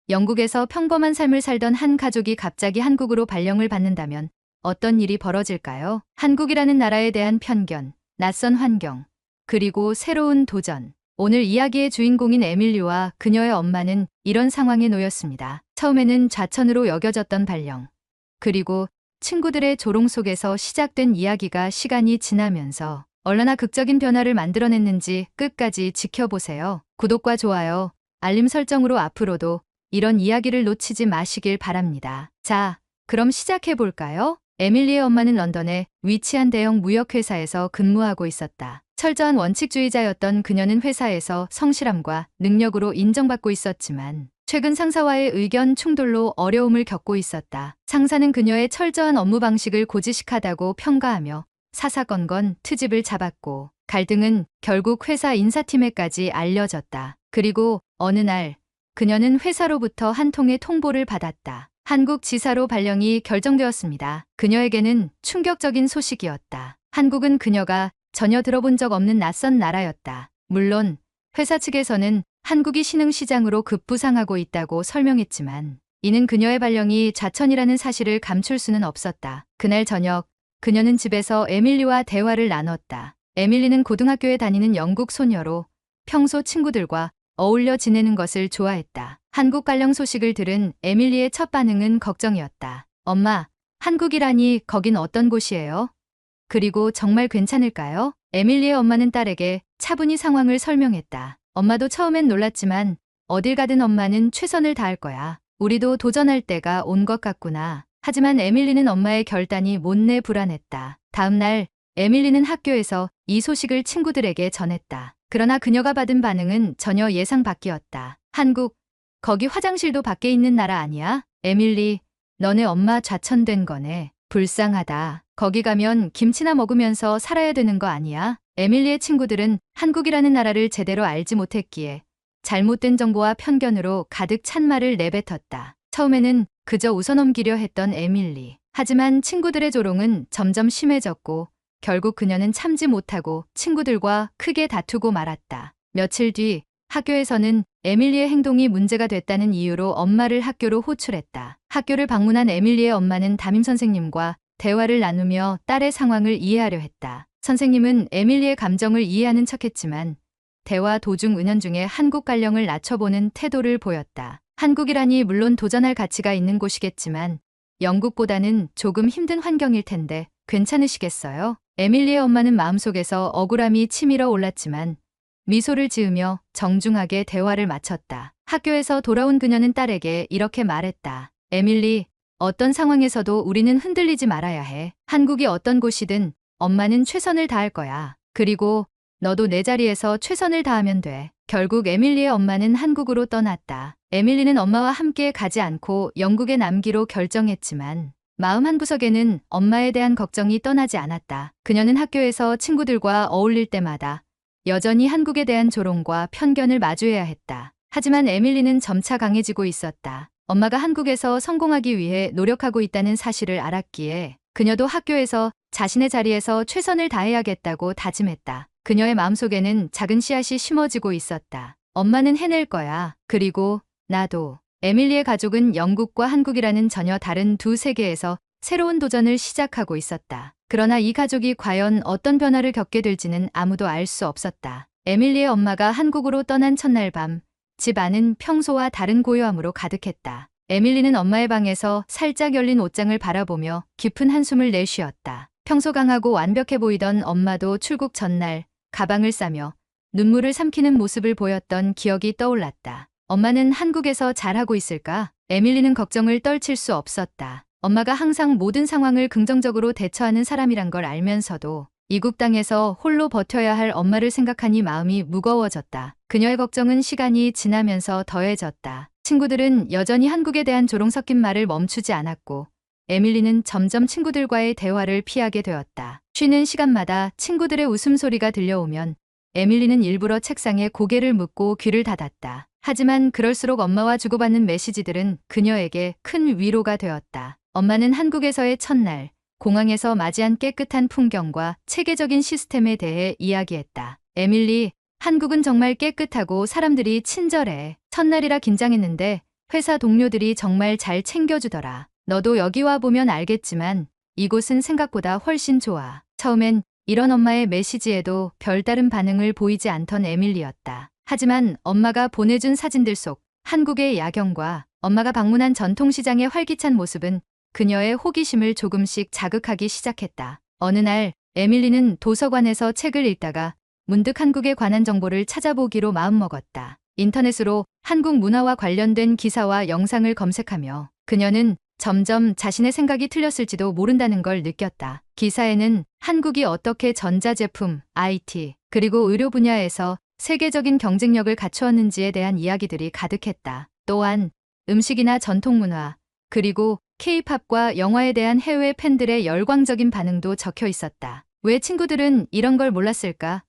영국에서 평범한 삶을 살던 한 가족이 갑자기 한국으로 발령을 받는다면 어떤 일이 벌어질까요? 한국이라는 나라에 대한 편견, 낯선 환경, 그리고 새로운 도전. 오늘 이야기의 주인공인 에밀리와 그녀의 엄마는 이런 상황에 놓였습니다. 처음에는 좌천으로 여겨졌던 발령, 그리고 친구들의 조롱 속에서 시작된 이야기가 시간이 지나면서 얼마나 극적인 변화를 만들어냈는지 끝까지 지켜보세요. 구독과 좋아요, 알림 설정으로 앞으로도 이런 이야기를 놓치지 마시길 바랍니다. 자, 그럼 시작해볼까요? 에밀리의 엄마는 런던에 위치한 대형 무역회사에서 근무하고 있었다. 철저한 원칙주의자였던 그녀는 회사에서 성실함과 능력으로 인정받고 있었지만 최근 상사와의 의견 충돌로 어려움을 겪고 있었다. 상사는 그녀의 철저한 업무 방식을 고지식하다고 평가하며 사사건건 트집을 잡았고 갈등은 결국 회사 인사팀에까지 알려졌다. 그리고 어느 날 그녀는 회사로부터 한 통의 통보를 받았다. 한국 지사로 발령이 결정되었습니다. 그녀에게는 충격적인 소식이었다. 한국은 그녀가 전혀 들어본 적 없는 낯선 나라였다. 물론 회사 측에서는 한국이 신흥시장으로 급부상하고 있다고 설명했지만 이는 그녀의 발령이 좌천이라는 사실을 감출 수는 없었다. 그날 저녁 그녀는 집에서 에밀리와 대화를 나눴다. 에밀리는 고등학교에 다니는 영국 소녀로 평소 친구들과 어울려 지내는 것을 좋아했다. 한국 발령 소식을 들은 에밀리의 첫 반응은 걱정이었다. 엄마, 한국이라니 거긴 어떤 곳이에요? 그리고 정말 괜찮을까요? 에밀리의 엄마는 딸에게 차분히 상황을 설명했다. 엄마도 처음엔 놀랐지만 어딜 가든 엄마는 최선을 다할 거야. 우리도 도전할 때가 온 것 같구나. 하지만 에밀리는 엄마의 결단이 못내 불안했다. 다음 날 에밀리는 학교에서 이 소식을 친구들에게 전했다. 그러나 그녀가 받은 반응은 전혀 예상 밖이었다. 한국, 거기 화장실도 밖에 있는 나라 아니야? 에밀리, 너네 엄마 좌천된 거네. 불쌍하다. 거기 가면 김치나 먹으면서 살아야 되는 거 아니야? 에밀리의 친구들은 한국이라는 나라를 제대로 알지 못했기에 잘못된 정보와 편견으로 가득 찬 말을 내뱉었다. 처음에는 그저 웃어넘기려 했던 에밀리. 하지만 친구들의 조롱은 점점 심해졌고 결국 그녀는 참지 못하고 친구들과 크게 다투고 말았다. 며칠 뒤 학교에서는 에밀리의 행동이 문제가 됐다는 이유로 엄마를 학교로 호출했다. 학교를 방문한 에밀리의 엄마는 담임 선생님과 대화를 나누며 딸의 상황을 이해하려 했다. 선생님은 에밀리의 감정을 이해하는 척했지만 대화 도중 은연중에 한국 발령을 낮춰보는 태도를 보였다. 한국이라니 물론 도전할 가치가 있는 곳이겠지만 영국보다는 조금 힘든 환경일 텐데 괜찮으시겠어요? 에밀리의 엄마는 마음속에서 억울함이 치밀어 올랐지만 미소를 지으며 정중하게 대화를 마쳤다. 학교에서 돌아온 그녀는 딸에게 이렇게 말했다. 에밀리, 어떤 상황에서도 우리는 흔들리지 말아야 해. 한국이 어떤 곳이든 엄마는 최선을 다할 거야. 그리고 너도 내 자리에서 최선을 다하면 돼. 결국 에밀리의 엄마는 한국으로 떠났다. 에밀리는 엄마와 함께 가지 않고 영국에 남기로 결정했지만 마음 한구석에는 엄마에 대한 걱정이 떠나지 않았다. 그녀는 학교에서 친구들과 어울릴 때마다 여전히 한국에 대한 조롱과 편견을 마주해야 했다. 하지만 에밀리는 점차 강해지고 있었다. 엄마가 한국에서 성공하기 위해 노력하고 있다는 사실을 알았기에 그녀도 학교에서 자신의 자리에서 최선을 다해야겠다고 다짐했다. 그녀의 마음속에는 작은 씨앗이 심어지고 있었다. 엄마는 해낼 거야. 그리고 나도. 에밀리의 가족은 영국과 한국이라는 전혀 다른 두 세계에서 새로운 도전을 시작하고 있었다. 그러나 이 가족이 과연 어떤 변화를 겪게 될지는 아무도 알 수 없었다. 에밀리의 엄마가 한국으로 떠난 첫날 밤, 집 안은 평소와 다른 고요함으로 가득했다. 에밀리는 엄마의 방에서 살짝 열린 옷장을 바라보며 깊은 한숨을 내쉬었다. 평소 강하고 완벽해 보이던 엄마도 출국 전날 가방을 싸며 눈물을 삼키는 모습을 보였던 기억이 떠올랐다. 엄마는 한국에서 잘하고 있을까? 에밀리는 걱정을 떨칠 수 없었다. 엄마가 항상 모든 상황을 긍정적으로 대처하는 사람이란 걸 알면서도 이국 땅에서 홀로 버텨야 할 엄마를 생각하니 마음이 무거워졌다. 그녀의 걱정은 시간이 지나면서 더해졌다. 친구들은 여전히 한국에 대한 조롱 섞인 말을 멈추지 않았고 에밀리는 점점 친구들과의 대화를 피하게 되었다. 쉬는 시간마다 친구들의 웃음소리가 들려오면 에밀리는 일부러 책상에 고개를 묻고 귀를 닫았다. 하지만 그럴수록 엄마와 주고받는 메시지들은 그녀에게 큰 위로가 되었다. 엄마는 한국에서의 첫날, 공항에서 맞이한 깨끗한 풍경과 체계적인 시스템에 대해 이야기했다. 에밀리, 한국은 정말 깨끗하고 사람들이 친절해. 첫날이라 긴장했는데 회사 동료들이 정말 잘 챙겨주더라. 너도 여기 와 보면 알겠지만 이곳은 생각보다 훨씬 좋아. 처음엔 이런 엄마의 메시지에도 별다른 반응을 보이지 않던 에밀리였다. 하지만 엄마가 보내준 사진들 속 한국의 야경과 엄마가 방문한 전통시장의 활기찬 모습은 그녀의 호기심을 조금씩 자극하기 시작했다. 어느 날 에밀리는 도서관에서 책을 읽다가 문득 한국에 관한 정보를 찾아보기로 마음먹었다. 인터넷으로 한국 문화와 관련된 기사와 영상을 검색하며 그녀는 점점 자신의 생각이 틀렸을지도 모른다는 걸 느꼈다. 기사에는 한국이 어떻게 전자제품, IT, 그리고 의료 분야에서 세계적인 경쟁력을 갖추었는지에 대한 이야기들이 가득했다. 또한 음식이나 전통문화, 그리고 K-팝과 영화에 대한 해외 팬들의 열광적인 반응도 적혀 있었다. 왜 친구들은 이런 걸 몰랐을까?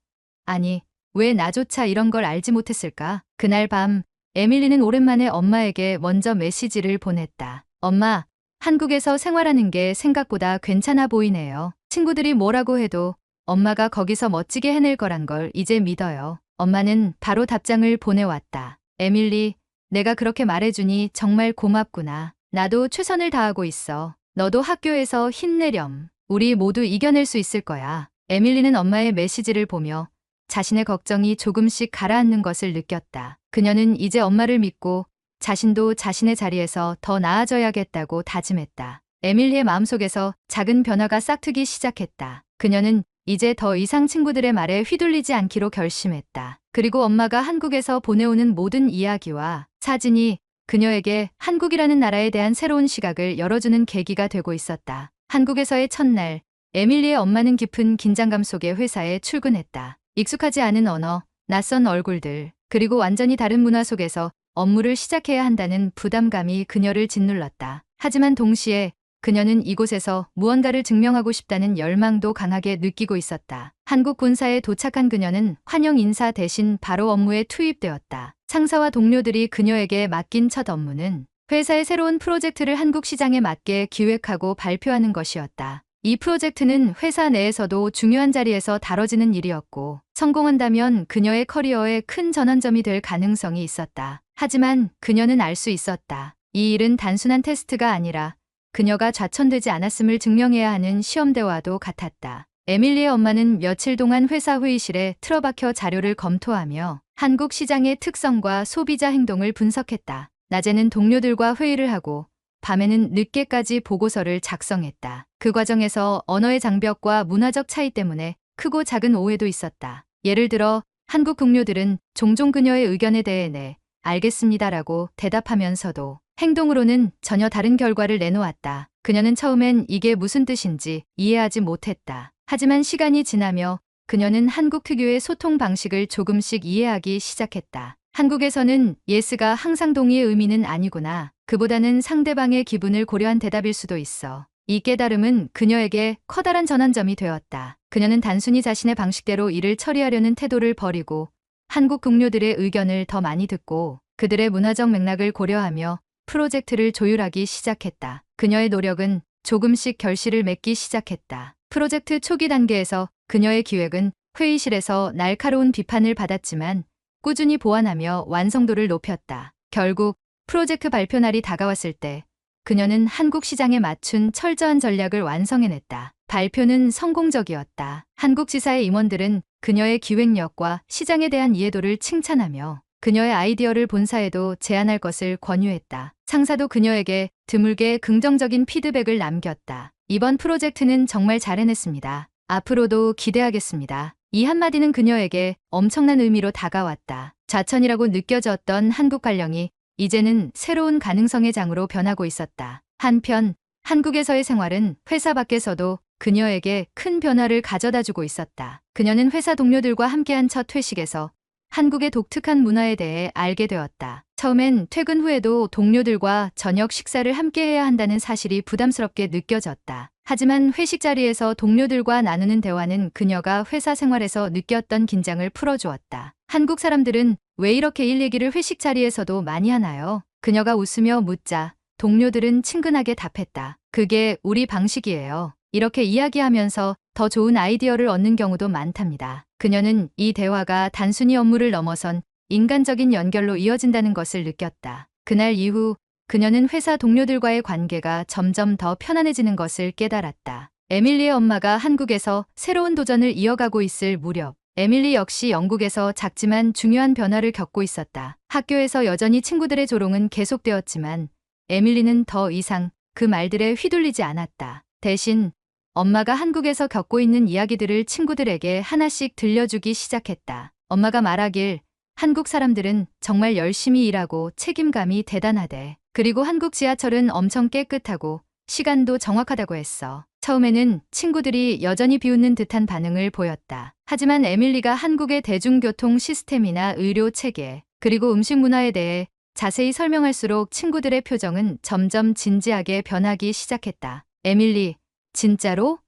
아니, 왜 나조차 이런 걸 알지 못했을까? 그날 밤, 에밀리는 오랜만에 엄마에게 먼저 메시지를 보냈다. 엄마, 한국에서 생활하는 게 생각보다 괜찮아 보이네요. 친구들이 뭐라고 해도 엄마가 거기서 멋지게 해낼 거란 걸 이제 믿어요. 엄마는 바로 답장을 보내왔다. 에밀리, 내가 그렇게 말해주니 정말 고맙구나. 나도 최선을 다하고 있어. 너도 학교에서 힘내렴. 우리 모두 이겨낼 수 있을 거야. 에밀리는 엄마의 메시지를 보며 자신의 걱정이 조금씩 가라앉는 것을 느꼈다. 그녀는 이제 엄마를 믿고 자신도 자신의 자리에서 더 나아져야겠다고 다짐했다. 에밀리의 마음속에서 작은 변화가 싹트기 시작했다. 그녀는 이제 더 이상 친구들의 말에 휘둘리지 않기로 결심했다. 그리고 엄마가 한국에서 보내오는 모든 이야기와 사진이 그녀에게 한국이라는 나라에 대한 새로운 시각을 열어주는 계기가 되고 있었다. 한국에서의 첫날, 에밀리의 엄마는 깊은 긴장감 속에 회사에 출근했다. 익숙하지 않은 언어, 낯선 얼굴들, 그리고 완전히 다른 문화 속에서 업무를 시작해야 한다는 부담감이 그녀를 짓눌렀다. 하지만 동시에 그녀는 이곳에서 무언가를 증명하고 싶다는 열망도 강하게 느끼고 있었다. 한국 본사에 도착한 그녀는 환영 인사 대신 바로 업무에 투입되었다. 상사와 동료들이 그녀에게 맡긴 첫 업무는 회사의 새로운 프로젝트를 한국 시장에 맞게 기획하고 발표하는 것이었다. 이 프로젝트는 회사 내에서도 중요한 자리에서 다뤄지는 일이었고 성공한다면 그녀의 커리어에 큰 전환점이 될 가능성이 있었다. 하지만 그녀는 알 수 있었다. 이 일은 단순한 테스트가 아니라 그녀가 좌천되지 않았음을 증명해야 하는 시험대와도 같았다. 에밀리의 엄마는 며칠 동안 회사 회의실에 틀어박혀 자료를 검토하며 한국 시장의 특성과 소비자 행동을 분석했다. 낮에는 동료들과 회의를 하고 밤에는 늦게까지 보고서를 작성했다. 그 과정에서 언어의 장벽과 문화적 차이 때문에 크고 작은 오해도 있었다. 예를 들어 한국 동료들은 종종 그녀의 의견에 대해 네, 알겠습니다라고 대답하면서도 행동으로는 전혀 다른 결과를 내놓았다. 그녀는 처음엔 이게 무슨 뜻인지 이해하지 못했다. 하지만 시간이 지나며 그녀는 한국 특유의 소통 방식을 조금씩 이해하기 시작했다. 한국에서는 예스가 항상 동의의 의미는 아니구나. 그보다는 상대방의 기분을 고려한 대답일 수도 있어. 이 깨달음은 그녀에게 커다란 전환점이 되었다. 그녀는 단순히 자신의 방식대로 일을 처리하려는 태도를 버리고 한국 동료들의 의견을 더 많이 듣고 그들의 문화적 맥락을 고려하며 프로젝트를 조율하기 시작했다. 그녀의 노력은 조금씩 결실을 맺기 시작했다. 프로젝트 초기 단계에서 그녀의 기획은 회의실에서 날카로운 비판을 받았지만 꾸준히 보완하며 완성도를 높였다. 결국 프로젝트 발표 날이 다가왔을 때 그녀는 한국 시장에 맞춘 철저한 전략을 완성해냈다. 발표는 성공적이었다. 한국 지사의 임원들은 그녀의 기획력과 시장에 대한 이해도를 칭찬하며 그녀의 아이디어를 본사에도 제안할 것을 권유했다. 상사도 그녀에게 드물게 긍정적인 피드백을 남겼다. 이번 프로젝트는 정말 잘 해냈습니다. 앞으로도 기대하겠습니다. 이 한마디는 그녀에게 엄청난 의미로 다가왔다. 좌천이라고 느껴졌던 한국 발령이 이제는 새로운 가능성의 장으로 변하고 있었다. 한편 한국에서의 생활은 회사 밖에서도 그녀에게 큰 변화를 가져다주고 있었다. 그녀는 회사 동료들과 함께한 첫 회식에서 한국의 독특한 문화에 대해 알게 되었다. 처음엔 퇴근 후에도 동료들과 저녁 식사를 함께 해야 한다는 사실이 부담스럽게 느껴졌다. 하지만 회식 자리에서 동료들과 나누는 대화는 그녀가 회사 생활에서 느꼈던 긴장을 풀어주었다. 한국 사람들은 왜 이렇게 일 얘기를 회식 자리에서도 많이 하나요? 그녀가 웃으며 묻자 동료들은 친근하게 답했다. 그게 우리 방식이에요. 이렇게 이야기하면서 더 좋은 아이디어를 얻는 경우도 많답니다. 그녀는 이 대화가 단순히 업무를 넘어선 인간적인 연결로 이어진다는 것을 느꼈다. 그날 이후 그녀는 회사 동료들과의 관계가 점점 더 편안해지는 것을 깨달았다. 에밀리의 엄마가 한국에서 새로운 도전을 이어가고 있을 무렵, 에밀리 역시 영국에서 작지만 중요한 변화를 겪고 있었다. 학교에서 여전히 친구들의 조롱은 계속되었지만 에밀리는 더 이상 그 말들에 휘둘리지 않았다. 대신 엄마가 한국에서 겪고 있는 이야기들을 친구들에게 하나씩 들려주기 시작했다. 엄마가 말하길 한국 사람들은 정말 열심히 일하고 책임감이 대단하대. 그리고 한국 지하철은 엄청 깨끗하고 시간도 정확하다고 했어. 처음에는 친구들이 여전히 비웃는 듯한 반응을 보였다. 하지만 에밀리가 한국의 대중교통 시스템이나 의료 체계, 그리고 음식 문화에 대해 자세히 설명할수록 친구들의 표정은 점점 진지하게 변하기 시작했다. 에밀리, 진짜로?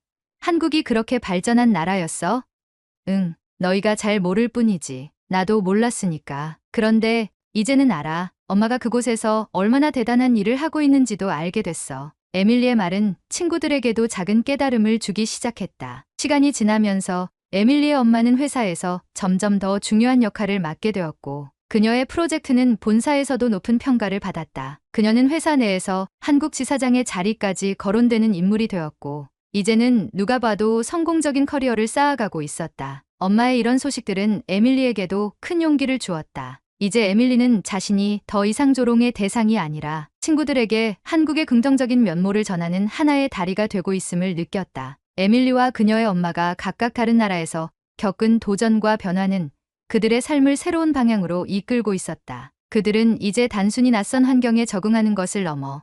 한국이 그렇게 발전한 나라였어? 응, 너희가 잘 모를 뿐이지. 나도 몰랐으니까. 그런데 이제는 알아. 엄마가 그곳에서 얼마나 대단한 일을 하고 있는지도 알게 됐어. 에밀리의 말은 친구들에게도 작은 깨달음을 주기 시작했다. 시간이 지나면서 에밀리의 엄마는 회사에서 점점 더 중요한 역할을 맡게 되었고, 그녀의 프로젝트는 본사에서도 높은 평가를 받았다. 그녀는 회사 내에서 한국 지사장의 자리까지 거론되는 인물이 되었고, 이제는 누가 봐도 성공적인 커리어를 쌓아가고 있었다. 엄마의 이런 소식들은 에밀리에게도 큰 용기를 주었다. 이제 에밀리는 자신이 더 이상 조롱의 대상이 아니라 친구들에게 한국의 긍정적인 면모를 전하는 하나의 다리가 되고 있음을 느꼈다. 에밀리와 그녀의 엄마가 각각 다른 나라에서 겪은 도전과 변화는 그들의 삶을 새로운 방향으로 이끌고 있었다. 그들은 이제 단순히 낯선 환경에 적응하는 것을 넘어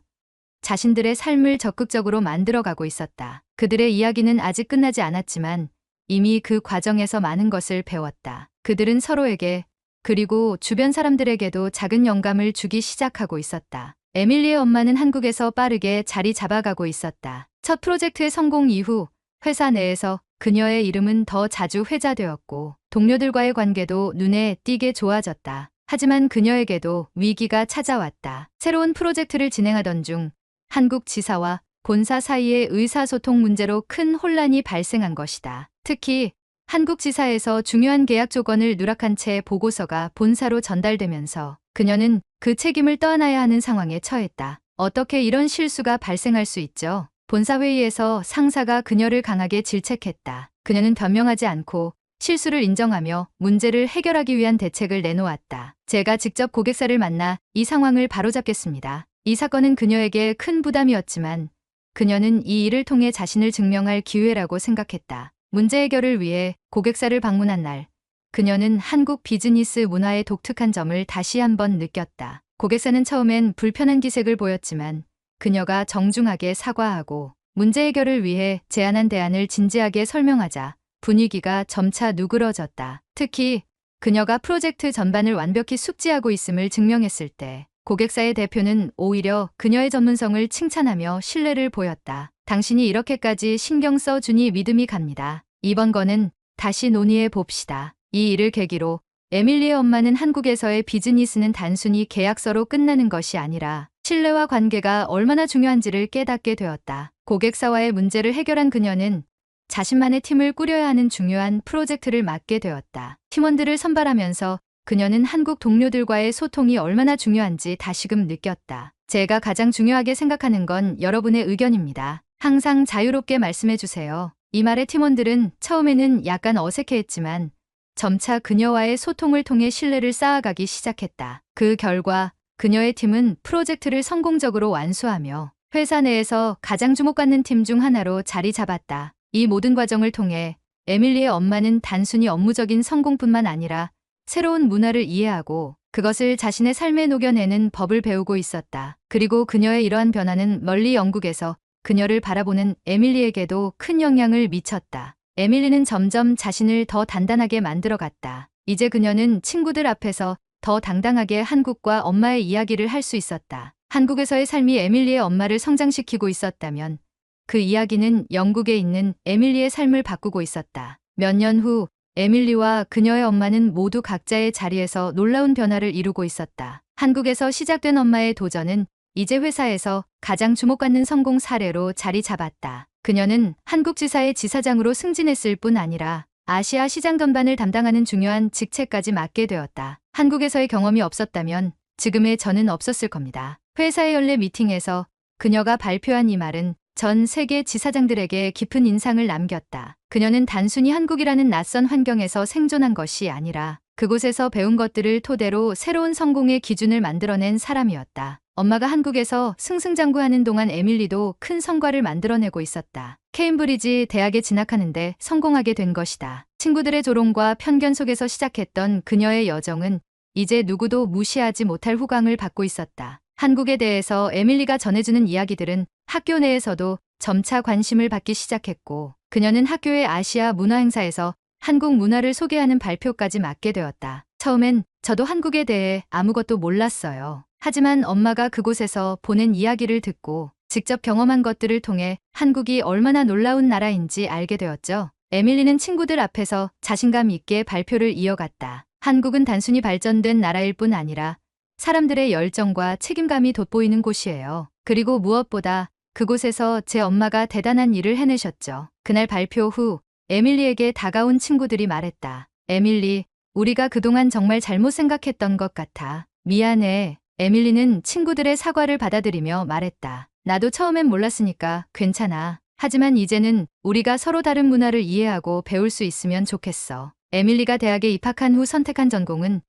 자신들의 삶을 적극적으로 만들어가고 있었다. 그들의 이야기는 아직 끝나지 않았지만 이미 그 과정에서 많은 것을 배웠다. 그들은 서로에게 그리고 주변 사람들에게도 작은 영감을 주기 시작하고 있었다. 에밀리의 엄마는 한국에서 빠르게 자리 잡아가고 있었다. 첫 프로젝트의 성공 이후 회사 내에서 그녀의 이름은 더 자주 회자되었고 동료들과의 관계도 눈에 띄게 좋아졌다. 하지만 그녀에게도 위기가 찾아왔다. 새로운 프로젝트를 진행하던 중 한국 지사와 본사 사이의 의사소통 문제로 큰 혼란이 발생한 것이다. 특히 한국 지사에서 중요한 계약 조건을 누락한 채 보고서가 본사로 전달되면서 그녀는 그 책임을 떠안아야 하는 상황에 처했다. 어떻게 이런 실수가 발생할 수 있죠? 본사 회의에서 상사가 그녀를 강하게 질책했다. 그녀는 변명하지 않고 실수를 인정하며 문제를 해결하기 위한 대책을 내놓았다. 제가 직접 고객사를 만나 이 상황을 바로잡겠습니다. 이 사건은 그녀에게 큰 부담이었지만 그녀는 이 일을 통해 자신을 증명할 기회라고 생각했다. 문제 해결을 위해 고객사를 방문한 날, 그녀는 한국 비즈니스 문화의 독특한 점을 다시 한번 느꼈다. 고객사는 처음엔 불편한 기색을 보였지만 그녀가 정중하게 사과하고 문제 해결을 위해 제안한 대안을 진지하게 설명하자 분위기가 점차 누그러졌다. 특히 그녀가 프로젝트 전반을 완벽히 숙지하고 있음을 증명했을 때 고객사의 대표는 오히려 그녀의 전문성을 칭찬하며 신뢰를 보였다. 당신이 이렇게까지 신경 써주니 믿음이 갑니다. 이번 건은 다시 논의해 봅시다. 이 일을 계기로 에밀리의 엄마는 한국에서의 비즈니스는 단순히 계약서로 끝나는 것이 아니라 신뢰와 관계가 얼마나 중요한지를 깨닫게 되었다. 고객사와의 문제를 해결한 그녀는 자신만의 팀을 꾸려야 하는 중요한 프로젝트를 맡게 되었다. 팀원들을 선발하면서 그녀는 한국 동료들과의 소통이 얼마나 중요한지 다시금 느꼈다. 제가 가장 중요하게 생각하는 건 여러분의 의견입니다. 항상 자유롭게 말씀해 주세요. 이 말에 팀원들은 처음에는 약간 어색해했지만 점차 그녀와의 소통을 통해 신뢰를 쌓아가기 시작했다. 그 결과 그녀의 팀은 프로젝트를 성공적으로 완수하며 회사 내에서 가장 주목받는 팀 중 하나로 자리 잡았다. 이 모든 과정을 통해 에밀리의 엄마는 단순히 업무적인 성공뿐만 아니라 새로운 문화를 이해하고 그것을 자신의 삶에 녹여내는 법을 배우고 있었다. 그리고 그녀의 이러한 변화는 멀리 영국에서 그녀를 바라보는 에밀리에게도 큰 영향을 미쳤다. 에밀리는 점점 자신을 더 단단하게 만들어갔다. 이제 그녀는 친구들 앞에서 더 당당하게 한국과 엄마의 이야기를 할 수 있었다. 한국에서의 삶이 에밀리의 엄마를 성장시키고 있었다면 그 이야기는 영국에 있는 에밀리의 삶을 바꾸고 있었다. 몇 년 후 에밀리와 그녀의 엄마는 모두 각자의 자리에서 놀라운 변화를 이루고 있었다. 한국에서 시작된 엄마의 도전은 이제 회사에서 가장 주목받는 성공 사례로 자리 잡았다. 그녀는 한국 지사의 지사장으로 승진했을 뿐 아니라 아시아 시장 전반을 담당하는 중요한 직책까지 맡게 되었다. 한국에서의 경험이 없었다면 지금의 저는 없었을 겁니다. 회사의 연례 미팅에서 그녀가 발표한 이 말은 전 세계 지사장들에게 깊은 인상을 남겼다. 그녀는 단순히 한국이라는 낯선 환경에서 생존한 것이 아니라 그곳에서 배운 것들을 토대로 새로운 성공의 기준을 만들어낸 사람이었다. 엄마가 한국에서 승승장구하는 동안 에밀리도 큰 성과를 만들어내고 있었다. 케임브리지 대학에 진학하는데 성공하게 된 것이다. 친구들의 조롱과 편견 속에서 시작했던 그녀의 여정은 이제 누구도 무시하지 못할 후광을 받고 있었다. 한국에 대해서 에밀리가 전해주는 이야기들은 학교 내에서도 점차 관심을 받기 시작했고 그녀는 학교의 아시아 문화 행사에서 한국 문화를 소개하는 발표까지 맡게 되었다. 처음엔 저도 한국에 대해 아무것도 몰랐어요. 하지만 엄마가 그곳에서 보낸 이야기를 듣고 직접 경험한 것들을 통해 한국이 얼마나 놀라운 나라인지 알게 되었죠. 에밀리는 친구들 앞에서 자신감 있게 발표를 이어갔다. 한국은 단순히 발전된 나라일 뿐 아니라 사람들의 열정과 책임감이 돋보이는 곳이에요. 그리고 무엇보다 그곳에서 제 엄마가 대단한 일을 해내셨죠. 그날 발표 후 에밀리에게 다가온 친구들이 말했다. 에밀리, 우리가 그동안 정말 잘못 생각했던 것 같아. 미안해. 에밀리는 친구들의 사과를 받아들이며 말했다. 나도 처음엔 몰랐으니까 괜찮아. 하지만 이제는 우리가 서로 다른 문화를 이해하고 배울 수 있으면 좋겠어. 에밀리가 대학에 입학한 후 선택한 전공은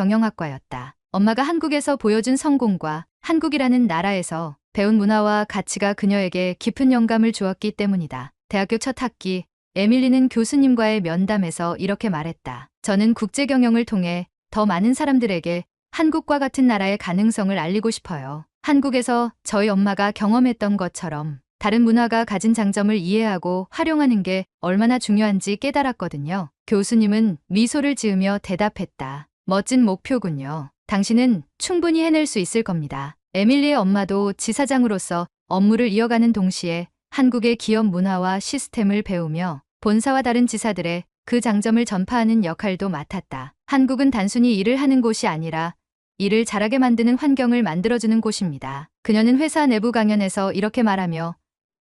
국제경영학과였다. 엄마가 한국에서 보여준 성공과 한국이라는 나라에서 배운 문화와 가치가 그녀에게 깊은 영감을 주었기 때문이다. 대학교 첫 학기, 에밀리는 교수님과의 면담에서 이렇게 말했다. 저는 국제경영을 통해 더 많은 사람들에게 한국과 같은 나라의 가능성을 알리고 싶어요. 한국에서 저희 엄마가 경험했던 것처럼 다른 문화가 가진 장점을 이해하고 활용하는 게 얼마나 중요한지 깨달았거든요. 교수님은 미소를 지으며 대답했다. 멋진 목표군요. 당신은 충분히 해낼 수 있을 겁니다. 에밀리의 엄마도 지사장으로서 업무를 이어가는 동시에 한국의 기업 문화와 시스템을 배우며 본사와 다른 지사들의 그 장점을 전파하는 역할도 맡았다. 한국은 단순히 일을 하는 곳이 아니라 일을 잘하게 만드는 환경을 만들어주는 곳입니다. 그녀는 회사 내부 강연에서 이렇게 말하며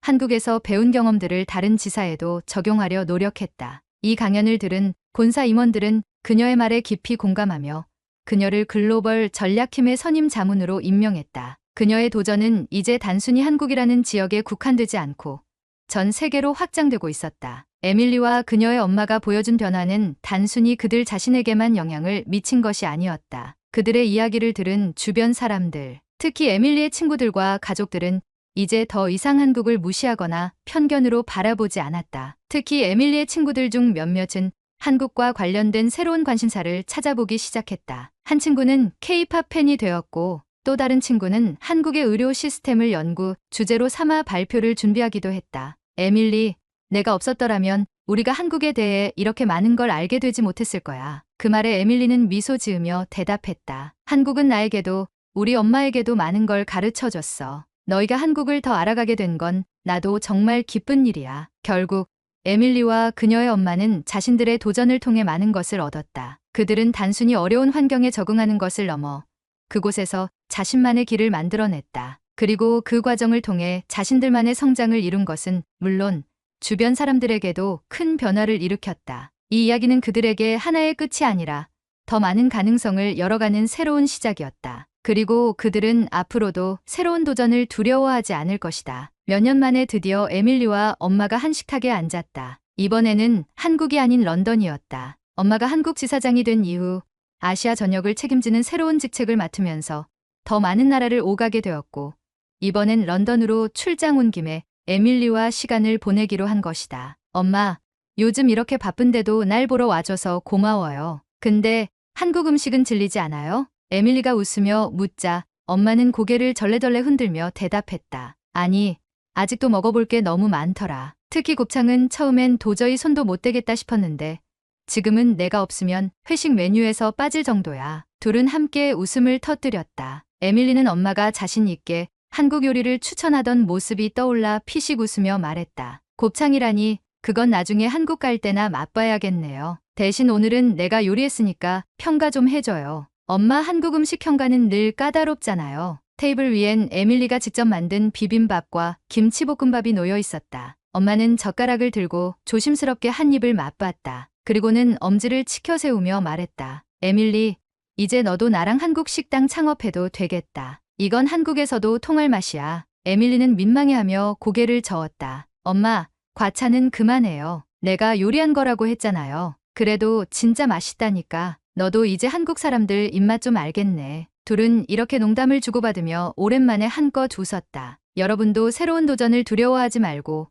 한국에서 배운 경험들을 다른 지사에도 적용하려 노력했다. 이 강연을 들은 본사 임원들은 그녀의 말에 깊이 공감하며 그녀를 글로벌 전략팀의 선임 자문으로 임명했다. 그녀의 도전은 이제 단순히 한국이라는 지역에 국한되지 않고 전 세계로 확장되고 있었다. 에밀리와 그녀의 엄마가 보여준 변화는 단순히 그들 자신에게만 영향을 미친 것이 아니었다. 그들의 이야기를 들은 주변 사람들, 특히 에밀리의 친구들과 가족들은 이제 더 이상 한국을 무시하거나 편견으로 바라보지 않았다. 특히 에밀리의 친구들 중 몇몇은 한국과 관련된 새로운 관심사를 찾아보기 시작했다. 한 친구는 K-팝 팬이 되었고 또 다른 친구는 한국의 의료 시스템을 연구 주제로 삼아 발표를 준비하기도 했다. 에밀리, 내가 없었더라면 우리가 한국에 대해 이렇게 많은 걸 알게 되지 못했을 거야. 그 말에 에밀리는 미소 지으며 대답했다. 한국은 나에게도 우리 엄마에게도 많은 걸 가르쳐줬어. 너희가 한국을 더 알아가게 된 건 나도 정말 기쁜 일이야. 결국 에밀리와 그녀의 엄마는 자신들의 도전을 통해 많은 것을 얻었다. 그들은 단순히 어려운 환경에 적응하는 것을 넘어 그곳에서 자신만의 길을 만들어냈다. 그리고 그 과정을 통해 자신들만의 성장을 이룬 것은 물론 주변 사람들에게도 큰 변화를 일으켰다. 이 이야기는 그들에게 하나의 끝이 아니라 더 많은 가능성을 열어가는 새로운 시작이었다. 그리고 그들은 앞으로도 새로운 도전을 두려워하지 않을 것이다. 몇 년 만에 드디어 에밀리와 엄마가 한 식탁에 앉았다. 이번에는 한국이 아닌 런던이었다. 엄마가 한국 지사장이 된 이후 아시아 전역을 책임지는 새로운 직책을 맡으면서 더 많은 나라를 오가게 되었고 이번엔 런던으로 출장 온 김에 에밀리와 시간을 보내기로 한 것이다. 엄마, 요즘 이렇게 바쁜데도 날 보러 와줘서 고마워요. 근데 한국 음식은 질리지 않아요? 에밀리가 웃으며 묻자 엄마는 고개를 절레절레 흔들며 대답했다. 아니, 아직도 먹어볼 게 너무 많더라. 특히 곱창은 처음엔 도저히 손도 못 대겠다 싶었는데 지금은 내가 없으면 회식 메뉴에서 빠질 정도야. 둘은 함께 웃음을 터뜨렸다. 에밀리는 엄마가 자신 있게 한국 요리를 추천하던 모습이 떠올라 피식 웃으며 말했다. 곱창이라니 그건 나중에 한국 갈 때나 맛봐야겠네요. 대신 오늘은 내가 요리했으니까 평가 좀 해줘요. 엄마 한국 음식 평가는 늘 까다롭잖아요. 테이블 위엔 에밀리가 직접 만든 비빔밥과 김치볶음밥이 놓여 있었다. 엄마는 젓가락을 들고 조심스럽게 한 입을 맛봤다. 그리고는 엄지를 치켜 세우며 말했다. 에밀리, 이제 너도 나랑 한국 식당 창업해도 되겠다. 이건 한국에서도 통할 맛이야. 에밀리는 민망해하며 고개를 저었다. 엄마, 과찬은 그만해요. 내가 요리한 거라고 했잖아요. 그래도 진짜 맛있다니까. 너도 이제 한국 사람들 입맛 좀 알겠네. 둘은 이렇게 농담을 주고받으며 오랜만에 한껏 웃었다. 여러분도 새로운 도전을 두려워하지 말고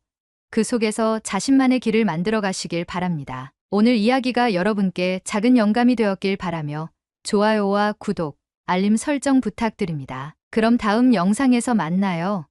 그 속에서 자신만의 길을 만들어 가시길 바랍니다. 오늘 이야기가 여러분께 작은 영감이 되었길 바라며 좋아요와 구독, 알림 설정 부탁드립니다. 그럼 다음 영상에서 만나요.